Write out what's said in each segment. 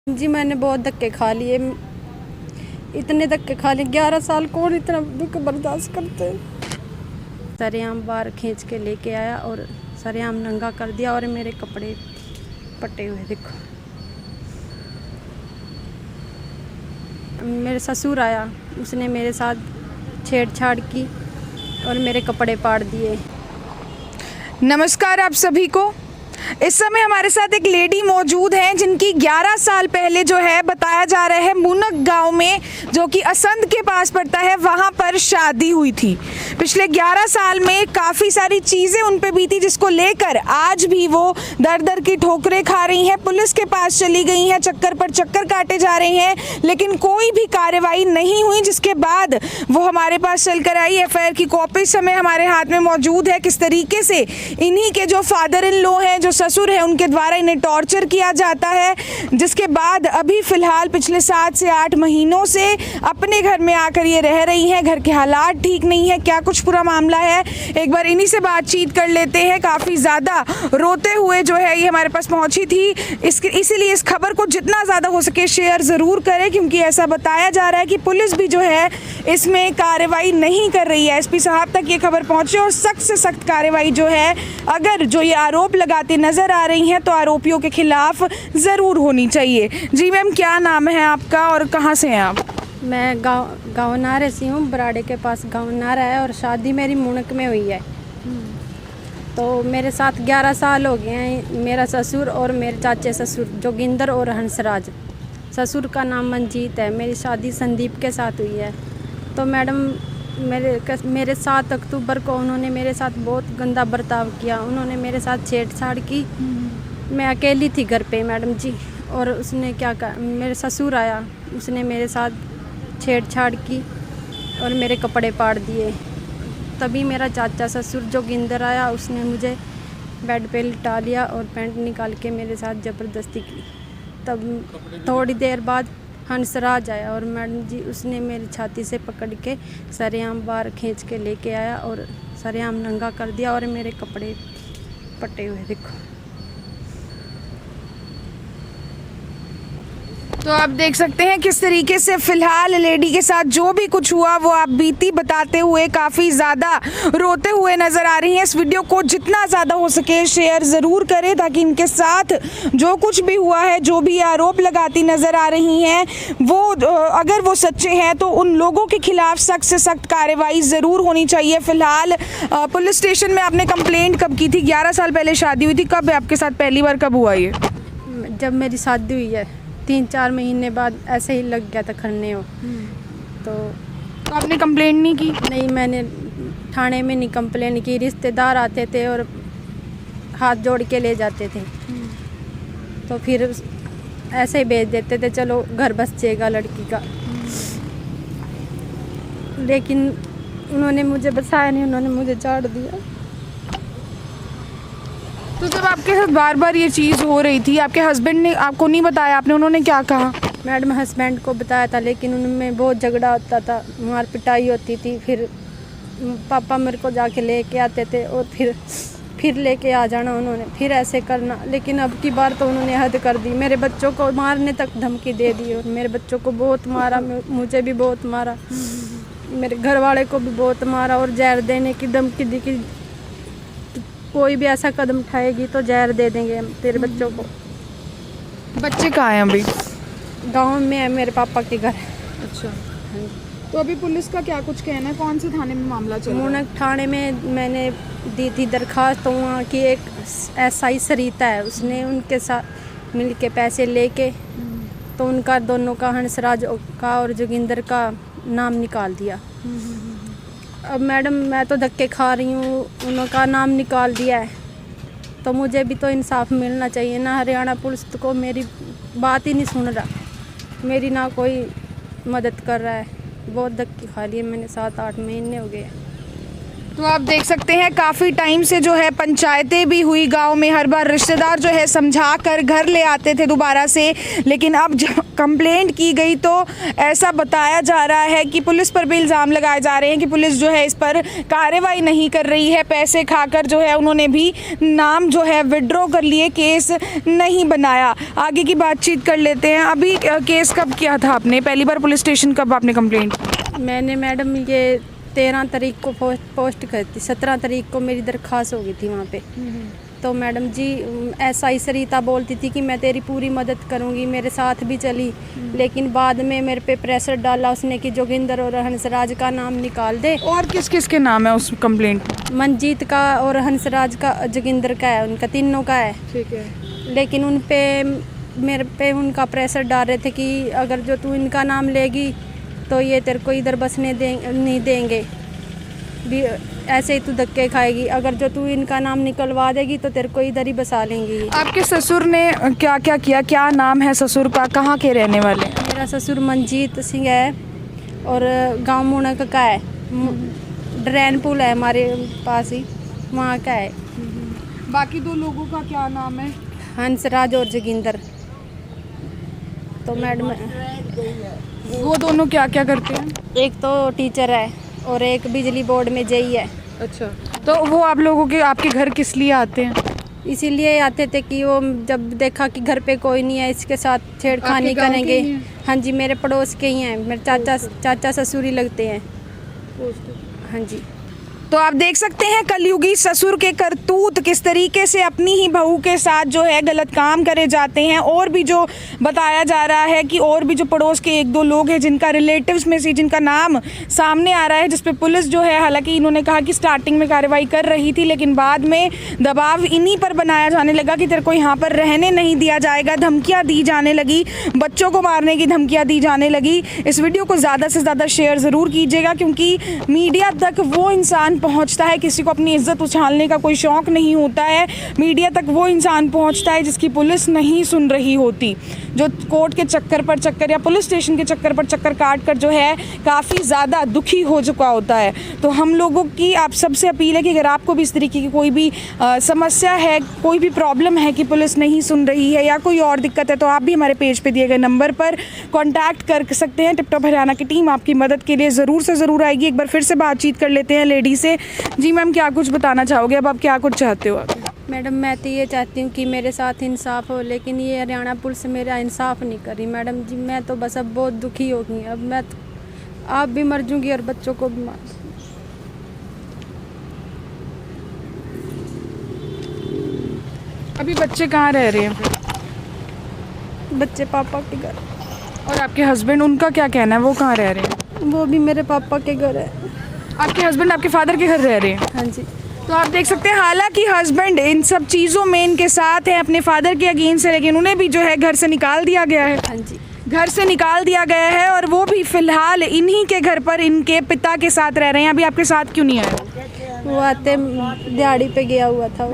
जी मैंने बहुत धक्के खा लिए, इतने धक्के खा लिए। 11 साल कौन इतना दुख बर्दाश्त करते। सरेआम बाहर खींच के लेके आया और सरेआम नंगा कर दिया और मेरे कपड़े पटे हुए देखो। मेरे ससुर आया, उसने मेरे साथ छेड़छाड़ की और मेरे कपड़े फाड़ दिए। नमस्कार आप सभी को। इस समय हमारे साथ एक लेडी मौजूद हैं जिनकी 11 साल पहले जो है बताया जा रहा है मुनक गांव में, जो कि असंध के पास पड़ता है, वहां पर शादी हुई थी। पिछले 11 साल में काफ़ी सारी चीज़ें उन पे बीती, जिसको लेकर आज भी वो दर दर की ठोकरें खा रही हैं। पुलिस के पास चली गई हैं, चक्कर पर चक्कर काटे जा रहे हैं, लेकिन कोई भी कार्रवाई नहीं हुई। जिसके बाद वो हमारे पास चलकर आई। एफआईआर की कॉपी समय हमारे हाथ में मौजूद है। किस तरीके से इन्हीं के जो फादर इन लॉ हैं, जो ससुर है, उनके द्वारा इन्हें टॉर्चर किया जाता है। जिसके बाद अभी फिलहाल पिछले 7 से 8 महीनों से अपने घर में आकर ये रह रही हैं। घर के हालात ठीक नहीं है, क्या कुछ पूरा मामला है, एक बार इन्हीं से बातचीत कर लेते हैं। काफ़ी ज़्यादा रोते हुए जो है ये हमारे पास पहुंची थी। इसीलिए इस खबर को जितना ज़्यादा हो सके शेयर ज़रूर करें, क्योंकि ऐसा बताया जा रहा है कि पुलिस भी जो है इसमें कार्रवाई नहीं कर रही है। एसपी साहब तक ये खबर पहुंचे और सख्त से सख्त कार्रवाई जो है, अगर जो ये आरोप लगाते नजर आ रही हैं तो आरोपियों के खिलाफ ज़रूर होनी चाहिए। जी मैम, क्या नाम है आपका और कहाँ से हैं आप? मैं गाँव नारे से हूँ, बराड़े के पास गाँव नारा है और शादी मेरी मुनक में हुई है। तो मेरे साथ 11 साल हो गए हैं। मेरा ससुर और मेरे चाचे ससुर जोगिंदर और हंसराज, ससुर का नाम मंजीत है। मेरी शादी संदीप के साथ हुई है। तो मैडम मेरे 7 अक्टूबर को उन्होंने मेरे साथ बहुत गंदा बर्ताव किया। उन्होंने मेरे साथ छेड़छाड़ की। मैं अकेली थी घर पे मैडम जी, और उसने क्या कहा, मेरे ससुर आया, उसने मेरे साथ छेड़छाड़ की और मेरे कपड़े फाड़ दिए। तभी मेरा चाचा ससुर जोगिंदर आया, उसने मुझे बेड पे लिटा लिया और पैंट निकाल के मेरे साथ ज़बरदस्ती की। तब थोड़ी देर बाद हंसराज आया और मैडम जी उसने मेरी छाती से पकड़ के सरेआम बाहर खींच के लेके आया और सरेआम नंगा कर दिया और मेरे कपड़े पटे हुए देखो। तो आप देख सकते हैं किस तरीके से फिलहाल लेडी के साथ जो भी कुछ हुआ वो आप बीती बताते हुए काफ़ी ज़्यादा रोते हुए नज़र आ रही हैं। इस वीडियो को जितना ज़्यादा हो सके शेयर ज़रूर करें, ताकि इनके साथ जो कुछ भी हुआ है, जो भी आरोप लगाती नज़र आ रही हैं, वो अगर वो सच्चे हैं तो उन लोगों के खिलाफ सख्त से सख्त कार्रवाई ज़रूर होनी चाहिए। फिलहाल पुलिस स्टेशन में आपने कंप्लेंट कब की थी? 11 साल पहले शादी हुई थी, कब आपके साथ पहली बार कब हुआ ये? जब मेरी शादी हुई है 3-4 महीने बाद ऐसे ही लग गया था खरने हो। तो आपने कंप्लेंट नहीं की? नहीं, मैंने थाने में नहीं कंप्लेंट की। रिश्तेदार आते थे और हाथ जोड़ के ले जाते थे, तो फिर ऐसे ही भेज देते थे, चलो घर बस जाएगा लड़की का। लेकिन उन्होंने मुझे बसाया नहीं, उन्होंने मुझे झाड़ दिया। तो जब आपके साथ बार बार ये चीज़ हो रही थी, आपके हस्बैंड ने आपको नहीं बताया? आपने उन्होंने क्या कहा? मैडम हस्बैंड को बताया था, लेकिन उनमें बहुत झगड़ा होता था, मार पिटाई होती थी। फिर पापा मेरे को जाके लेके आते थे और फिर लेके आ जाना उन्होंने, फिर ऐसे करना। लेकिन अब की बार तो उन्होंने हद कर दी, मेरे बच्चों को मारने तक धमकी दे दी और मेरे बच्चों को बहुत मारा, मुझे भी बहुत मारा, मेरे घर वाले को भी बहुत मारा और जहर देने की धमकी दी कि कोई भी ऐसा कदम उठाएगी तो जहर दे देंगे हम तेरे बच्चों को। बच्चे कहाँ हैं अभी? गांव में है, मेरे पापा के घर। अच्छा, तो अभी पुलिस का क्या कुछ कहना है? कौन से थाने में मामला चल रहा है? मुनक थाने में मैंने दी थी दरखास्त। तो वहाँ की एक एसआई सरिता है, उसने उनके साथ मिल के पैसे लेके तो उनका दोनों का, हंसराज का और जोगिंदर का, नाम निकाल दिया। अब मैडम मैं तो धक्के खा रही हूँ, उनका नाम निकाल दिया है, तो मुझे भी तो इंसाफ मिलना चाहिए ना। हरियाणा पुलिस को मेरी बात ही नहीं सुन रहा, मेरी ना कोई मदद कर रहा है। बहुत धक्के खा लिए मैंने, 7-8 महीने हो गए। तो आप देख सकते हैं काफ़ी टाइम से जो है पंचायतें भी हुई गांव में, हर बार रिश्तेदार जो है समझा कर घर ले आते थे दोबारा से, लेकिन अब जब कंप्लेंट की गई तो ऐसा बताया जा रहा है कि पुलिस पर भी इल्ज़ाम लगाए जा रहे हैं कि पुलिस जो है इस पर कार्रवाई नहीं कर रही है। पैसे खाकर जो है उन्होंने भी नाम जो है विड्रॉ कर लिए, केस नहीं बनाया। आगे की बातचीत कर लेते हैं। अभी केस कब किया था आपने, पहली बार पुलिस स्टेशन कब आपने कंप्लेंट की? मैंने मैडम ये 13 तारीख को पोस्ट कर थी, 17 तारीख को मेरी दरख्वास्त हो गई थी वहाँ पे। तो मैडम जी SI सरिता बोलती थी कि मैं तेरी पूरी मदद करूँगी, मेरे साथ भी चली, लेकिन बाद में मेरे पे प्रेशर डाला उसने कि जोगिंदर और हंसराज का नाम निकाल दे। और किस किस के नाम है उस कंप्लेंट में? मंजीत का और हंसराज का, जोगिंदर का है, उनका तीनों का है। ठीक है। लेकिन उन पे मेरे पे उनका प्रेशर डाल रहे थे कि अगर जो तू इनका नाम लेगी तो ये तेरे को इधर बसने नहीं देंगे, भी ऐसे ही तू धक्के खाएगी, अगर जो तू इनका नाम निकलवा देगी तो तेरे को इधर ही बसा लेंगी। आपके ससुर ने क्या क्या किया, क्या नाम है ससुर का, कहाँ के रहने वाले? मेरा ससुर मंजीत सिंह है और गांव मुनक का है, ड्रेन पुल है हमारे पास ही, वहाँ का है। बाकी दो लोगों का क्या नाम है? हंसराज और जोगिंदर। तो मैडम वो दोनों क्या क्या करते हैं? एक तो टीचर है और एक बिजली बोर्ड में JE है। अच्छा, तो वो आप लोगों के आपके घर किस लिए आते हैं? इसीलिए आते थे कि वो जब देखा कि घर पे कोई नहीं है इसके साथ छेड़खानी आपके गाँव के करेंगे। ही हैं? हाँ जी, मेरे पड़ोस के ही हैं, मेरे चाचा ससुर ही लगते हैं। हाँ जी। तो आप देख सकते हैं कलयुगी ससुर के करतूत किस तरीके से अपनी ही बहू के साथ जो है गलत काम करे जाते हैं। और भी जो बताया जा रहा है कि और भी जो पड़ोस के एक दो लोग हैं जिनका रिलेटिव्स में से जिनका नाम सामने आ रहा है, जिस पे पुलिस जो है, हालांकि इन्होंने कहा कि स्टार्टिंग में कार्रवाई कर रही थी, लेकिन बाद में दबाव इन्हीं पर बनाया जाने लगा कि तेरे को यहाँ पर रहने नहीं दिया जाएगा, धमकियाँ दी जाने लगी, बच्चों को मारने की धमकियाँ दी जाने लगी। इस वीडियो को ज़्यादा से ज़्यादा शेयर ज़रूर कीजिएगा, क्योंकि मीडिया तक वो इंसान पहुंचता है, किसी को अपनी इज्जत उछालने का कोई शौक नहीं होता है, मीडिया तक वो इंसान पहुंचता है जिसकी पुलिस नहीं सुन रही होती, जो कोर्ट के चक्कर पर चक्कर या पुलिस स्टेशन के चक्कर पर चक्कर काट कर जो है काफ़ी ज़्यादा दुखी हो चुका होता है। तो हम लोगों की आप सबसे अपील है कि अगर आपको भी इस तरीके की कोई भी समस्या है, कोई भी प्रॉब्लम है कि पुलिस नहीं सुन रही है या कोई और दिक्कत है, तो आप भी हमारे पेज पे दिए गए नंबर पर कॉन्टैक्ट कर सकते हैं। टिप टॉप हरियाणा की टीम आपकी मदद के लिए ज़रूर से ज़रूर आएगी। एक बार फिर से बातचीत कर लेते हैं लेडी से। जी मैम, क्या कुछ बताना चाहोगे, अब आप क्या कुछ चाहते हो आगे? मैडम मैं तो ये चाहती हूँ कि मेरे साथ इंसाफ हो, लेकिन ये हरियाणा पुलिस मेरा इंसाफ नहीं कर रही। मैडम जी मैं तो बस अब बहुत दुखी हो गई, अब मैं तो आप भी मर जूँगी और बच्चों को भी मार। अभी बच्चे कहाँ रह रहे हैं फिर? बच्चे पापा के घर। और आपके हस्बैंड, उनका क्या कहना है, वो कहाँ रह रहे हैं? वो भी मेरे पापा के घर है। आपके हस्बैंड आपके फादर के घर रह रहे हैं? हाँ जी। तो आप देख सकते हैं हालांकि हस्बैंड इन सब चीज़ों में इनके साथ हैं अपने फादर के अगेंस्ट है, लेकिन उन्हें भी जो है घर से निकाल दिया गया है। हाँ जी। घर से निकाल दिया गया है और वो भी फिलहाल इन्हीं के घर पर इनके पिता के साथ रह रहे हैं। अभी आपके साथ क्यों नहीं आए? वो आते दिहाड़ी पे गया हुआ था वो।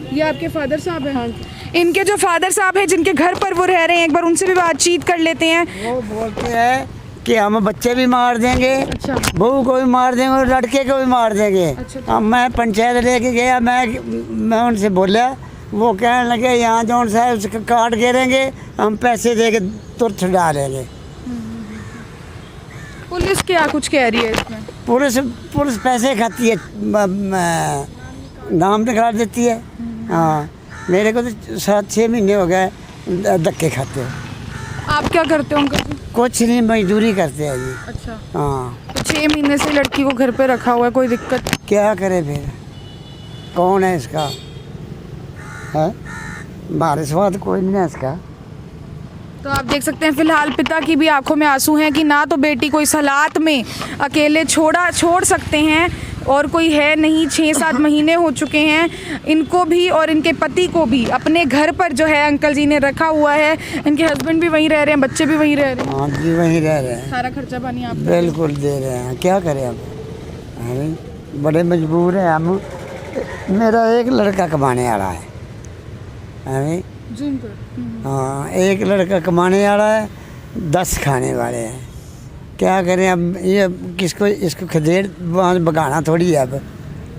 ये आपके फादर साहब हैं? हाँ जी। इनके जो फादर साहब हैं जिनके घर पर वो रह रहे हैं, एक बार उनसे भी बातचीत कर लेते हैं। वो बोलते हैं कि हम बच्चे भी मार देंगे, अच्छा। बहू को भी मार देंगे और लड़के को भी मार देंगे। अच्छा। अब मैं पंचायत लेके गया, मैं उनसे बोला, वो कहने लगे यहाँ जौन सा है उसका काट गिरेंगे, हम पैसे दे के तुरंत डालेंगे। पुलिस क्या कुछ कह रही है इसमें? पुलिस पैसे खाती है, नाम निकाल देती है। हाँ, मेरे को तो 7-6 महीने हो गए धक्के खाते हो। आप क्या करते हो अंकल? कुछ नहीं, मजदूरी करते हैं जी। अच्छा। हाँ, तो 6 महीने से लड़की को घर पे रखा हुआ है, कोई दिक्कत? क्या करे फिर, कौन है इसका? है हमारे स्वाद कोई नहीं है इसका। तो आप देख सकते हैं फिलहाल पिता की भी आंखों में आंसू हैं कि ना तो बेटी को इस हालात में अकेले छोड़ सकते हैं और कोई है नहीं। 6-7 महीने हो चुके हैं इनको भी और इनके पति को भी अपने घर पर जो है अंकल जी ने रखा हुआ है। इनके हस्बैंड भी वहीं रह रहे हैं, बच्चे भी वहीं रह रहे हैं। हाँ जी, वहीं रह रहे हैं, सारा खर्चा पानी आप बिल्कुल दे रहे हैं। क्या करें अब, अरे बड़े मजबूर हैं हम। मेरा एक लड़का कमाने वाला है, अरे हाँ, एक लड़का कमाने वाला है, 10 खाने वाले हैं। क्या करें अब, ये किसको इसको खदेड़ वहाँ भगाना थोड़ी है अब।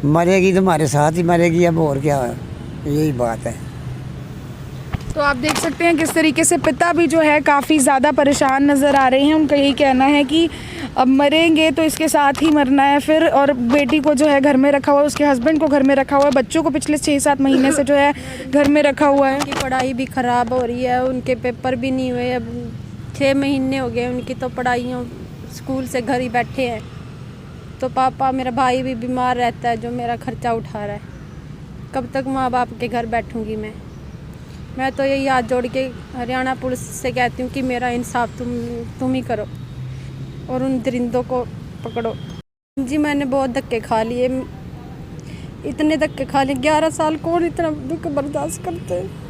मरेगी तो हमारे साथ ही मरेगी, अब और क्या है, यही बात है। तो आप देख सकते हैं किस तरीके से पिता भी जो है काफ़ी ज़्यादा परेशान नज़र आ रहे हैं। उनका यही कहना है कि अब मरेंगे तो इसके साथ ही मरना है फिर, और बेटी को जो है घर में रखा हुआ है, उसके हस्बैंड को घर में रखा हुआ है, बच्चों को पिछले 6-7 महीने से जो है घर में रखा हुआ है। उनकी पढ़ाई भी ख़राब हो रही है, उनके पेपर भी नहीं हुए, अब 6 महीने हो गए उनकी तो पढ़ाइयों, स्कूल से घर ही बैठे हैं। तो पापा, मेरा भाई भी बीमार रहता है जो मेरा खर्चा उठा रहा है। कब तक माँ बाप के घर बैठूंगी मैं तो यही हाथ जोड़ के हरियाणा पुलिस से कहती हूँ कि मेरा इंसाफ तुम ही करो और उन दरिंदों को पकड़ो। जी मैंने बहुत धक्के खा लिए, इतने धक्के खा लिए, 11 साल कौन इतना दुख बर्दाश्त करते हैं।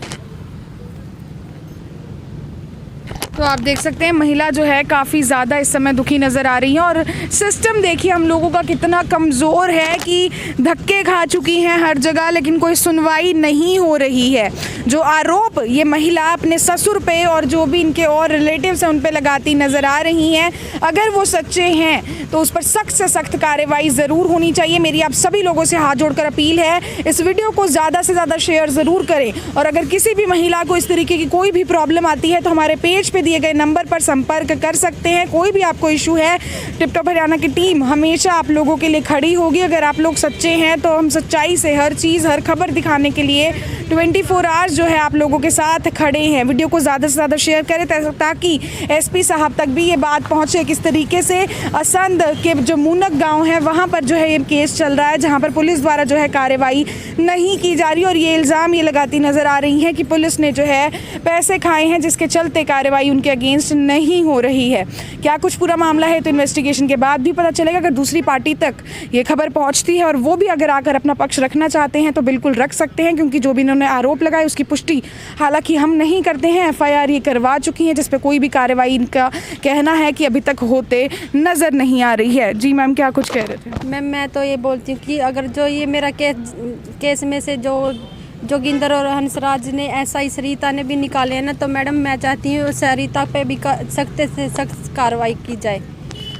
तो आप देख सकते हैं महिला जो है काफ़ी ज़्यादा इस समय दुखी नज़र आ रही है, और सिस्टम देखिए हम लोगों का कितना कमज़ोर है कि धक्के खा चुकी हैं हर जगह, लेकिन कोई सुनवाई नहीं हो रही है। जो आरोप ये महिला अपने ससुर पे और जो भी इनके और रिलेटिव्स हैं उन पे लगाती नज़र आ रही हैं, अगर वो सच्चे हैं तो उस पर सख्त से सख्त कार्रवाई ज़रूर होनी चाहिए। मेरी आप सभी लोगों से हाथ जोड़कर अपील है, इस वीडियो को ज़्यादा से ज़्यादा शेयर ज़रूर करें, और अगर किसी भी महिला को इस तरीके की कोई भी प्रॉब्लम आती है तो हमारे पेज पे दिए गए नंबर पर संपर्क कर सकते हैं। कोई भी आपको इशू है, टिप टॉप हरियाणा की टीम हमेशा आप लोगों के लिए खड़ी होगी। अगर आप लोग सच्चे हैं तो हम सच्चाई से हर चीज़, हर खबर दिखाने के लिए 24 आवर्स जो है आप लोगों के साथ खड़े हैं। वीडियो को ज़्यादा से ज़्यादा शेयर करें ताकि एसपी साहब तक भी ये बात पहुँचे किस तरीके से असंध के जो मूनक गाँव है वहाँ पर जो है ये केस चल रहा है, जहाँ पर पुलिस द्वारा जो है कार्रवाई नहीं की जा रही, और ये इल्ज़ाम ये लगाती नज़र आ रही है कि पुलिस ने जो है पैसे खाए हैं जिसके चलते कार्रवाई उनके अगेंस्ट नहीं हो रही है। क्या कुछ पूरा मामला है तो इन्वेस्टिगेशन के बाद भी पता चलेगा। अगर दूसरी पार्टी तक ये खबर पहुंचती है और वो भी अगर आकर अपना पक्ष रखना चाहते हैं तो बिल्कुल रख सकते हैं, क्योंकि जो भी इन्होंने आरोप लगाए उसकी पुष्टि हालांकि हम नहीं करते हैं। एफआईआर ये करवा चुकी हैं जिस पे कोई भी कार्रवाई इनका कहना है कि अभी तक होते नज़र नहीं आ रही है। जी मैम, क्या कुछ कह रहे थे? मैम मैं तो ये बोलती हूँ कि अगर जो ये मेरा केस में से जो जोगिंदर और हंसराज ने एसआई सरिता ने भी निकाले हैं ना, तो मैडम मैं चाहती हूँ सरिता पे भी सख्त से सख्त कार्रवाई की जाए।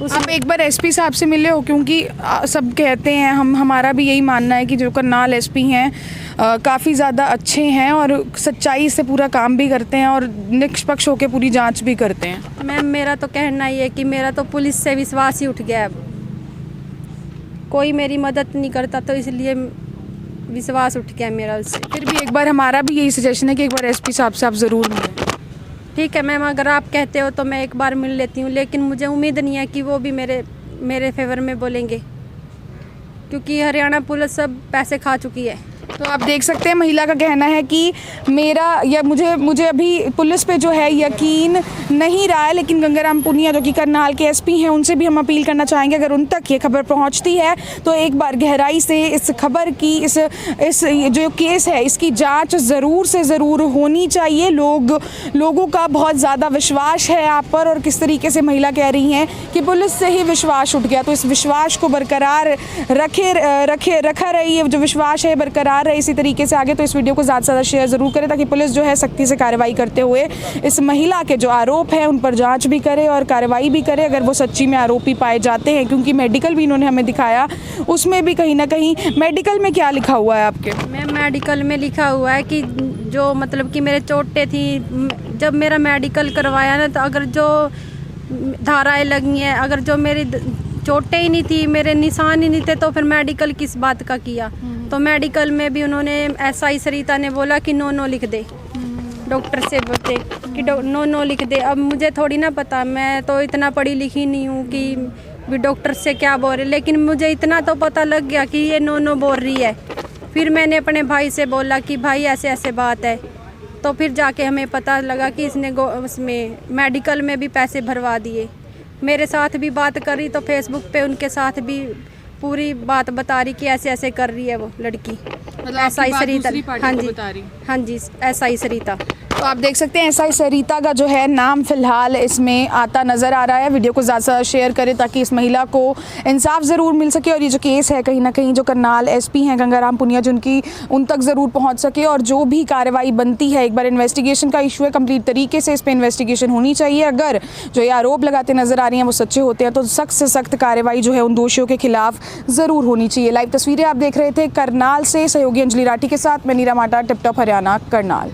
आप एक बार एसपी साहब से मिले हो? क्योंकि सब कहते हैं, हमारा भी यही मानना है कि जो करनाल एसपी हैं काफ़ी ज़्यादा अच्छे हैं और सच्चाई से पूरा काम भी करते हैं और निष्पक्ष होकर पूरी जांच भी करते हैं। मैम मेरा तो कहना ही है कि मेरा तो पुलिस से विश्वास ही उठ गया है, कोई मेरी मदद नहीं करता, तो इसलिए विश्वास उठ गया मेरा उससे। फिर भी एक बार हमारा भी यही सजेशन है कि एक बार एसपी साहब से आप ज़रूर मिलें। ठीक है मैम, अगर आप कहते हो तो मैं एक बार मिल लेती हूँ, लेकिन मुझे उम्मीद नहीं है कि वो भी मेरे फेवर में बोलेंगे, क्योंकि हरियाणा पुलिस सब पैसे खा चुकी है। तो आप देख सकते हैं महिला का कहना है कि मुझे अभी पुलिस पे जो है यकीन नहीं रहा है, लेकिन गंगाराम पुनिया जो कि करनाल के एसपी हैं उनसे भी हम अपील करना चाहेंगे, अगर उन तक ये खबर पहुंचती है तो एक बार गहराई से इस खबर की, इस जो केस है इसकी जांच ज़रूर से ज़रूर होनी चाहिए। लोगों का बहुत ज़्यादा विश्वास है आप पर, और किस तरीके से महिला कह रही हैं कि पुलिस से ही विश्वास उठ गया, तो इस विश्वास को बरकरार रखा रही, जो विश्वास है बरकरार है इसी तरीके से आगे। तो इस वीडियो को ज़्यादा से ज़्यादा शेयर ज़रूर करें ताकि पुलिस जो है सख्ती से कार्रवाई करते हुए इस महिला के जो आरोप हैं उन पर जांच भी करे और कार्रवाई भी करे अगर वो सच्ची में आरोपी पाए जाते हैं, क्योंकि मेडिकल भी इन्होंने हमें दिखाया, उसमें भी कहीं ना कहीं मेडिकल में क्या लिखा हुआ है आपके? मैम मेडिकल में लिखा हुआ है कि जो मतलब कि मेरे चोटें थी, जब मेरा मेडिकल करवाया ना, तो अगर जो धाराएँ लगी हैं, अगर जो मेरी चोटें ही नहीं थी, मेरे निशान ही नहीं थे, तो फिर मेडिकल किस बात का किया? तो मेडिकल में भी उन्होंने एसआई सरिता ने बोला कि नो लिख दे, डॉक्टर से बोलते कि नो लिख दे। अब मुझे थोड़ी ना पता, मैं तो इतना पढ़ी लिखी नहीं हूँ कि भी डॉक्टर से क्या बोल रहे, लेकिन मुझे इतना तो पता लग गया कि ये नो बोल रही है। फिर मैंने अपने भाई से बोला कि भाई ऐसे ऐसे बात है, तो फिर जाके हमें पता लगा कि इसने उसमें मेडिकल में भी पैसे भरवा दिए। मेरे साथ भी बात करी तो फेसबुक पे उनके साथ भी पूरी बात बता रही कि ऐसे ऐसे कर रही है वो लड़की, एसआई सरिता। हाँ जी एसआई सरिता। तो आप देख सकते हैं एसआई सरिता का जो है नाम फिलहाल इसमें आता नज़र आ रहा है। वीडियो को ज़्यादा से ज़्यादा शेयर करें ताकि इस महिला को इंसाफ ज़रूर मिल सके और ये जो केस है कहीं ना कहीं जो करनाल एसपी हैं गंगाराम पुनिया जिनकी उन तक ज़रूर पहुंच सके, और जो भी कार्रवाई बनती है, एक बार इन्वेस्टिगेशन का इशू है, कंप्लीट तरीके से इस पर इन्वेस्टिगेशन होनी चाहिए। अगर जो ये आरोप लगाते नज़र आ रही हैं वो सच्चे होते हैं तो सख्त से सख्त कार्रवाई जो है उन दोषियों के खिलाफ ज़रूर होनी चाहिए। लाइव तस्वीरें आप देख रहे थे करनाल से, सहयोगी अंजलि राठी के साथ मैं नीरा माटा, टिप टॉप हरियाणा, करनाल।